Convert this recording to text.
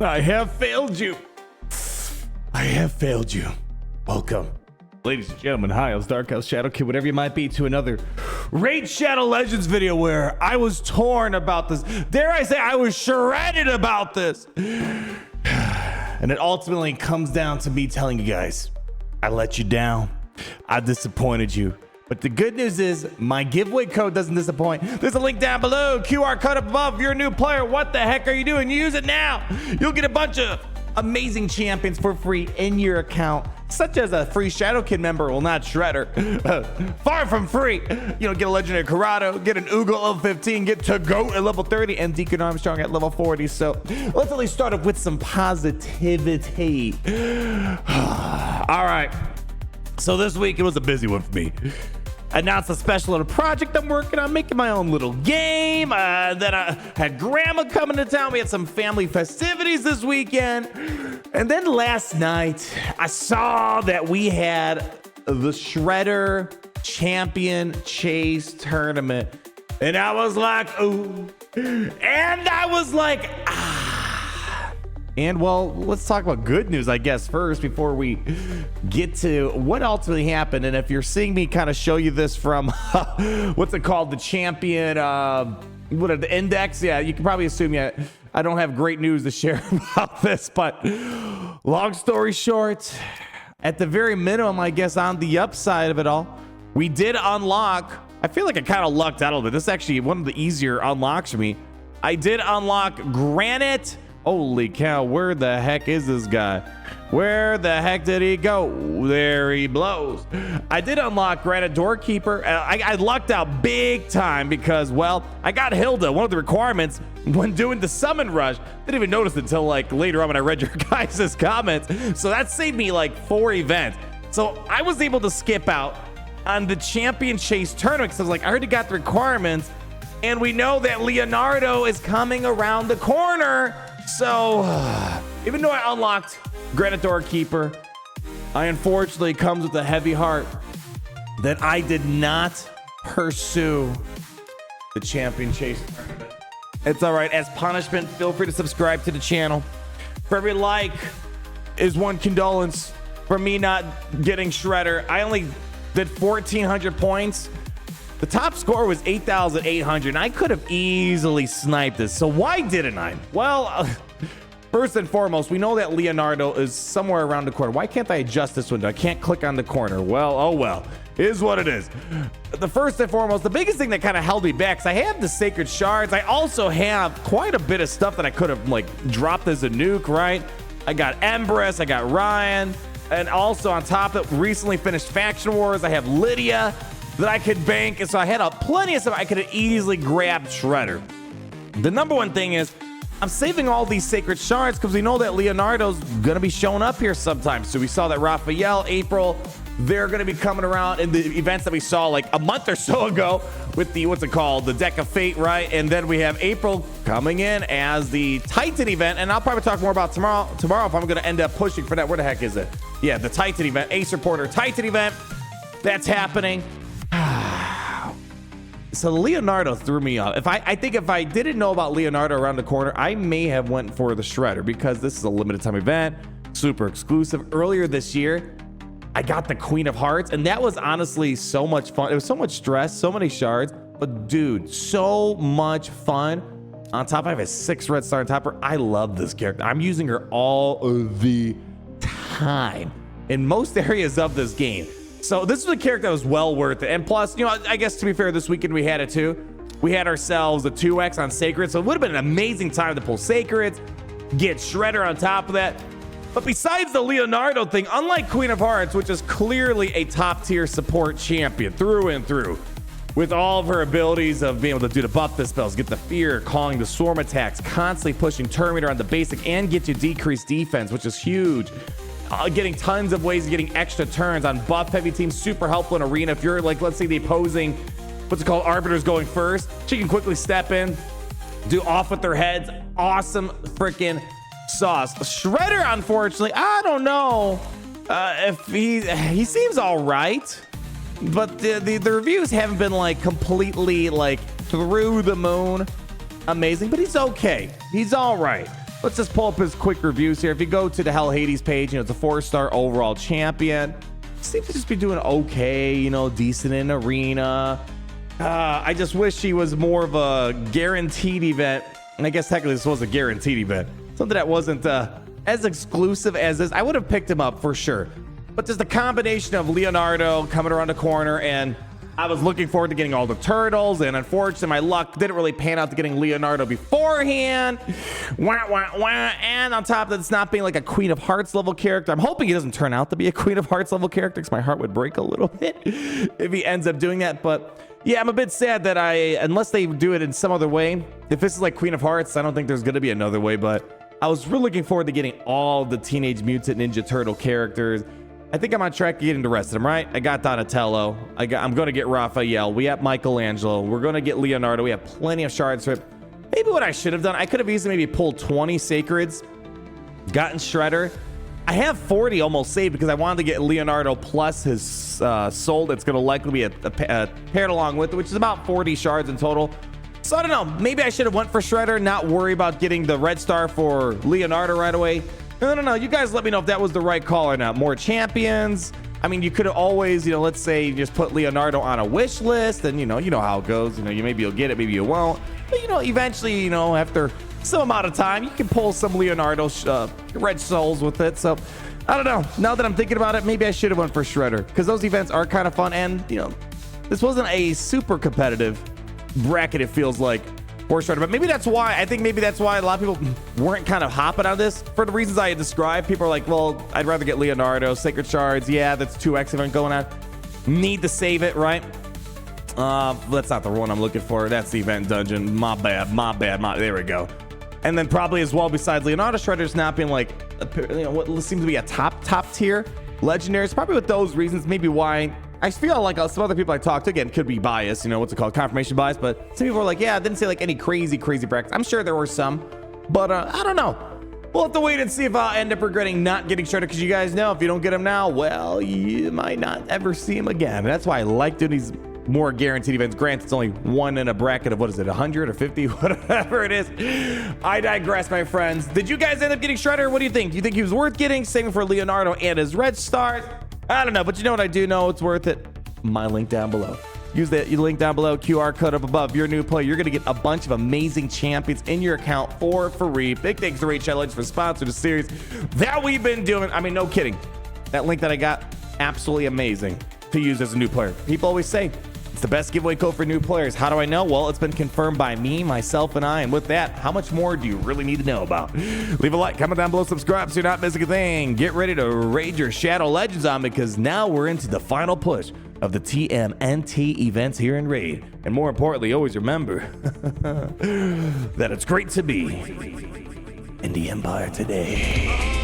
I have failed you. I have failed you. Welcome, ladies and gentlemen. Hi, I was Dark House Shadow Kid, whatever you might be, to another Raid Shadow Legends video where I was torn about this. Dare I say I was shredded about this. And it ultimately comes down to me telling you guys, I let you down. I disappointed you. But the good news is my giveaway code doesn't disappoint. There's a link down below, QR code up above. If you're a new player, what the heck are you doing? Use it now. You'll get a bunch of amazing champions for free in your account, such as a free Shadow Kid member. Well, not Shredder. Far from free. You know, get a legendary Corrado, get an Oogle at level 15, get to Goat at level 30, and Deacon Armstrong at level 40. So let's at least start off with some positivity. All right. So this week it was a busy one for me. Announced a special little project I'm working on, making my own little game. Then I had grandma coming to town. We had some family festivities this weekend. And then last night, I saw that we had the Shredder Champion Chase Tournament. And I was like, ooh. And I was like, ah. And well, let's talk about good news, I guess, first before we get to what ultimately happened. And if you're seeing me kind of show you this from what's it called, the champion, the index, yeah, you can probably assume I don't have great news to share about this. But long story short, at the very minimum, I guess on the upside of it all, we did unlock. I feel like I kind of lucked out a little bit. This is actually one of the easier unlocks for me. I did unlock Granite. Holy cow, where the heck is this guy? Where the heck did he go? There he blows. I did unlock Granite Doorkeeper. I lucked out big time because, well, I got Hilda, one of the requirements when doing the summon rush. Didn't even notice it until like later on when I read your guys' comments. So that saved me like 4 events. So I was able to skip out on the Champion Chase Tournament because I was like, I already got the requirements. And we know that Leonardo is coming around the corner. So, even though I unlocked Granite Doorkeeper, I unfortunately comes with a heavy heart that I did not pursue the Champion Chase Tournament. It's all right. As punishment, feel free to subscribe to the channel. For every like is one condolence for me not getting Shredder. I only did 1,400 points. The top score was 8,800, and I could have easily sniped this. So why didn't I? Well, first and foremost, we know that Leonardo is somewhere around the corner. Why can't I adjust this window? I can't click on the corner. Well, oh well. It is what it is. The first and foremost, the biggest thing that kind of held me back is I have the Sacred Shards. I also have quite a bit of stuff that I could have like dropped as a nuke, right? I got Empress, I got Ryan, and also on top of it, recently finished Faction Wars. I have Lydia that I could bank, and so I had plenty of stuff. I could have easily grabbed Shredder. The number one thing is I'm saving all these Sacred Shards because we know that Leonardo's gonna be showing up here sometime. So we saw that Raphael, April, they're gonna be coming around in the events that we saw like a month or so ago with the, what's it called, the Deck of Fate, right? And then we have April coming in as the Titan event, and I'll probably talk more about tomorrow if I'm gonna end up pushing for that. Where the heck is it? Yeah, the Titan event, Ace Reporter Titan event, that's happening. So Leonardo threw me off. I think if I didn't know about Leonardo around the corner, I may have went for the Shredder because this is a limited time event, super exclusive. Earlier this year, I got the Queen of Hearts, and that was honestly so much fun. It was so much stress, so many shards, but dude, so much fun. On top, I have a 6 red star on top her. I love this character. I'm using her all the time in most areas of this game. So this is a character that was well worth it. And plus, you know, I guess to be fair, this weekend we had it too. We had ourselves a 2x on Sacred. So it would have been an amazing time to pull Sacreds, get Shredder on top of that. But besides the Leonardo thing, unlike Queen of Hearts, which is clearly a top tier support champion through and through, with all of her abilities of being able to do the buff the spells, get the fear, calling the swarm attacks, constantly pushing Terminator on the basic, and get you decreased defense, which is huge. Getting tons of ways of getting extra turns on buff heavy teams, super helpful in arena. If you're like, let's say the opposing, what's it called, arbiters going first, she can quickly step in, do off with their heads. Awesome freaking sauce. Shredder, unfortunately, I don't know if he seems all right, but the reviews haven't been like completely like through the moon amazing, but he's okay. He's all right. let's just pull up his quick reviews here. If you go to the Hell Hades page, it's a 4-star overall champion. Seems to just be doing okay, decent in arena. I just wish he was more of a guaranteed event. And I guess technically this was a guaranteed event. Something that wasn't as exclusive as this. I would have picked him up for sure. But just the combination of Leonardo coming around the corner, and I was looking forward to getting all the turtles, and unfortunately my luck didn't really pan out to getting Leonardo beforehand. Wah, wah, wah. And on top of that, it's not being like a Queen of Hearts level character. I'm hoping he doesn't turn out to be a Queen of Hearts level character, because my heart would break a little bit if he ends up doing that. But yeah, I'm a bit sad that unless they do it in some other way, if this is like Queen of Hearts, I don't think there's going to be another way. But I was really looking forward to getting all the Teenage Mutant Ninja Turtle characters. I think I'm on track to getting the rest of them, right? I got Donatello. I'm going to get Raphael. We have Michelangelo. We're going to get Leonardo. We have plenty of shards for it. Maybe what I should have done, I could have easily maybe pulled 20 Sacreds, gotten Shredder. I have 40 almost saved because I wanted to get Leonardo plus his soul that's going to likely be paired along with it, which is about 40 shards in total. So I don't know. Maybe I should have went for Shredder, not worry about getting the red star for Leonardo right away. No. You guys let me know if that was the right call or not. More champions. I mean, you could have always, let's say you just put Leonardo on a wish list, and you know how it goes. Maybe you'll get it, maybe you won't. But eventually, after some amount of time, you can pull some Leonardo red souls with it. So I don't know. Now that I'm thinking about it, maybe I should have went for Shredder, because those events are kind of fun, and this wasn't a super competitive bracket, it feels like, for Shredder. But maybe that's why a lot of people weren't kind of hopping on this for the reasons I had described. People are like, well, I'd rather get Leonardo, Sacred Shards. Yeah, that's 2x event going on. Need to save it, right? That's not the one I'm looking for. That's the event dungeon. My bad. There we go. And then probably as well, besides Leonardo, Shredder's not being like, what seems to be a top tier legendary. It's probably with those reasons, maybe why I feel like some other people I talked to, again, could be biased, what's it called, confirmation bias, but some people are like, yeah, I didn't say like any crazy brackets. I'm sure there were some, but I don't know. We'll have to wait and see if I'll end up regretting not getting Shredder, because you guys know if you don't get him now, well, you might not ever see him again. And that's why I like doing these more guaranteed events. Granted, it's only one in a bracket of, 100 or 50, whatever it is. I digress, my friends. Did you guys end up getting Shredder? What do you think? Do you think he was worth getting? Same for Leonardo and his red stars. I don't know, but you know what I do know? It's worth it. My link down below. Use that link down below, QR code up above. If you're a new player, you're going to get a bunch of amazing champions in your account for free. Big thanks to Raid Shadow Legends for sponsoring the series that we've been doing. I mean, no kidding. That link that I got, absolutely amazing to use as a new player. People always say, it's the best giveaway code for new players. How do I know? Well, it's been confirmed by me, myself, and I. And with that, how much more do you really need to know about? Leave a like, comment down below, subscribe so you're not missing a thing. Get ready to raid your Shadow Legends on, because now we're into the final push of the TMNT events here in Raid. And more importantly, always remember that it's great to be in the Empire today.